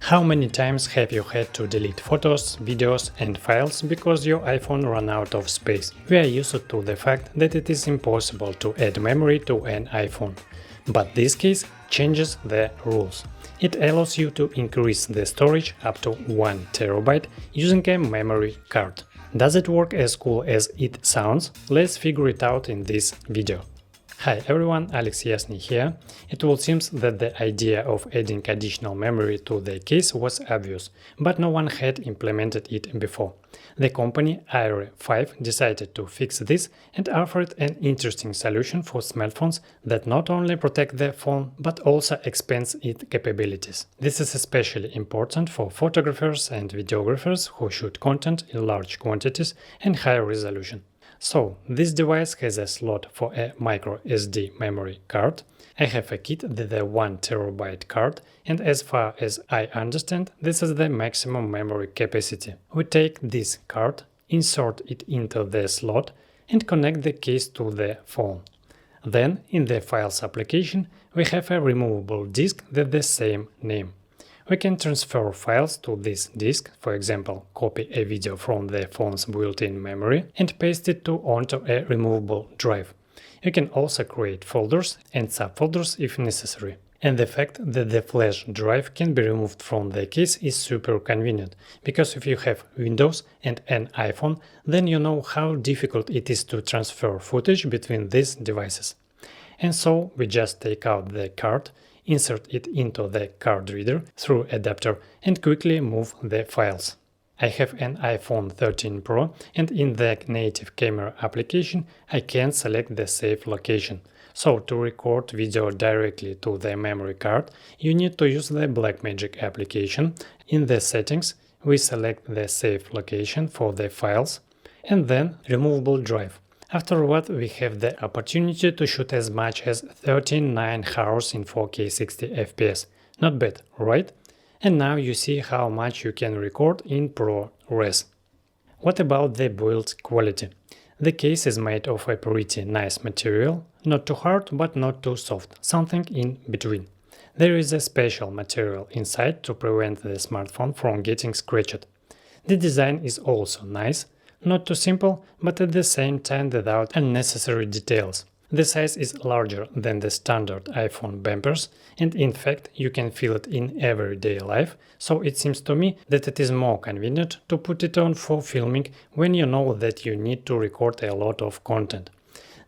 How many times have you had to delete photos, videos and files because your iPhone ran out of space? We are used to the fact that it is impossible to add memory to an iPhone. But this case changes the rules. It allows you to increase the storage up to 1 TB using a memory card. Does it work as cool as it sounds? Let's figure it out in this video. Hi everyone, Alex Yasny here. It will seem that the idea of adding additional memory to the case was obvious, but no one had implemented it before. The company Air5 decided to fix this and offered an interesting solution for smartphones that not only protect the phone but also expands its capabilities. This is especially important for photographers and videographers who shoot content in large quantities and high resolution. So, this device has a slot for a microSD memory card. I have a kit with a 1 TB card, and as far as I understand, this is the maximum memory capacity. We take this card, insert it into the slot, and connect the case to the phone. Then, in the Files application, we have a removable disk with the same name. We can transfer files to this disk, for example, copy a video from the phone's built-in memory and paste it onto a removable drive. You can also create folders and subfolders if necessary. And the fact that the flash drive can be removed from the case is super convenient, because if you have Windows and an iPhone, then you know how difficult it is to transfer footage between these devices. And so we just take out the card, insert it into the card reader through adapter and quickly move the files. I have an iPhone 13 Pro, and in the native camera application I can select the safe location. So to record video directly to the memory card, you need to use the Blackmagic application. In the settings, we select the safe location for the files and then removable drive. After what, we have the opportunity to shoot as much as 39 hours in 4K 60 FPS. Not bad, right? And now you see how much you can record in ProRes. What about the build quality? The case is made of a pretty nice material, not too hard but not too soft, something in between. There is a special material inside to prevent the smartphone from getting scratched. The design is also nice. Not too simple, but at the same time without unnecessary details. The size is larger than the standard iPhone bumpers, and in fact you can feel it in everyday life, so it seems to me that it is more convenient to put it on for filming when you know that you need to record a lot of content.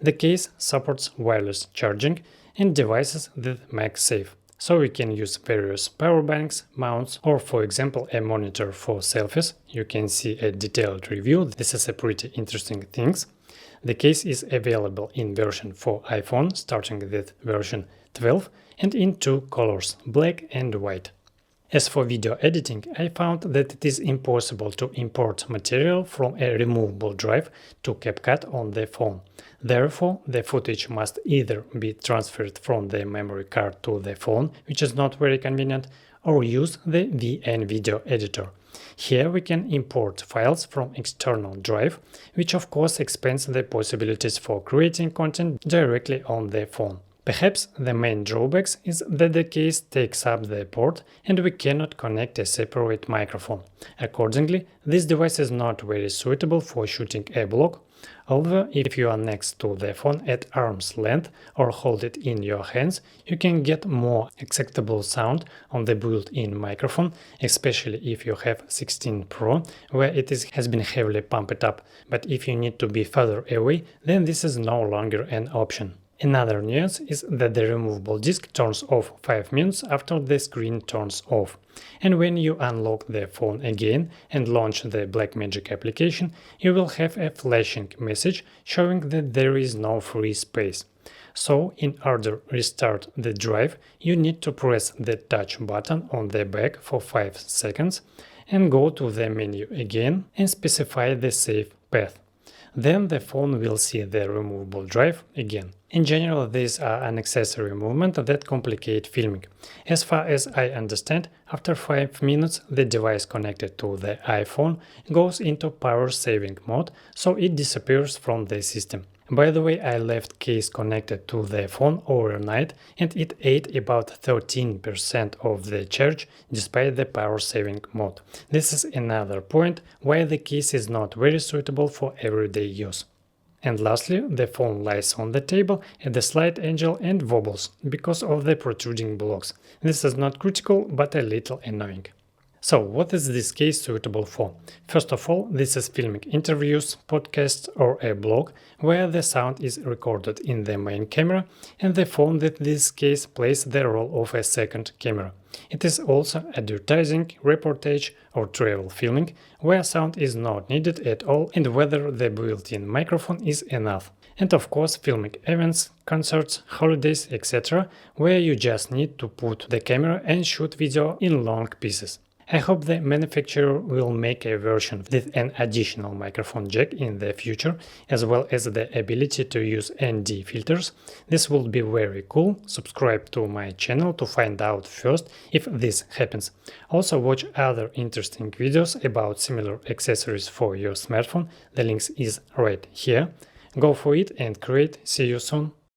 The case supports wireless charging and devices with MagSafe. So we can use various power banks, mounts, or for example a monitor for selfies. You can see a detailed review. This is a pretty interesting thing. The case is available in version for iPhone, starting with version 12, and in two colors, black and white. As for video editing, I found that it is impossible to import material from a removable drive to CapCut on the phone. Therefore, the footage must either be transferred from the memory card to the phone, which is not very convenient, or use the VN video editor. Here we can import files from external drive, which of course expands the possibilities for creating content directly on the phone. Perhaps the main drawback is that the case takes up the port and we cannot connect a separate microphone. Accordingly, this device is not very suitable for shooting a vlog, although if you are next to the phone at arm's length or hold it in your hands, you can get more acceptable sound on the built-in microphone, especially if you have 16 Pro, where has been heavily pumped up, but if you need to be further away, then this is no longer an option. Another nuance is that the removable disk turns off 5 minutes after the screen turns off. And when you unlock the phone again and launch the Blackmagic application, you will have a flashing message showing that there is no free space. So, in order to restart the drive, you need to press the touch button on the back for 5 seconds and go to the menu again and specify the safe path. Then the phone will see the removable drive again. In general, these are unnecessary movements that complicate filming. As far as I understand, after 5 minutes the device connected to the iPhone goes into power saving mode, so it disappears from the system. By the way, I left case connected to the phone overnight and it ate about 13% of the charge despite the power saving mode. This is another point why the case is not very suitable for everyday use. And lastly, the phone lies on the table at a slight angle and wobbles because of the protruding blocks. This is not critical but a little annoying. So, what is this case suitable for? First of all, this is filming interviews, podcasts, or a blog where the sound is recorded in the main camera and the phone in this case plays the role of a second camera. It is also advertising, reportage, or travel filming where sound is not needed at all and whether the built-in microphone is enough. And of course, filming events, concerts, holidays, etc., where you just need to put the camera and shoot video in long pieces. I hope the manufacturer will make a version with an additional microphone jack in the future, as well as the ability to use ND filters. This would be very cool. Subscribe to my channel to find out first if this happens. Also watch other interesting videos about similar accessories for your smartphone. The link is right here. Go for it and create. See you soon.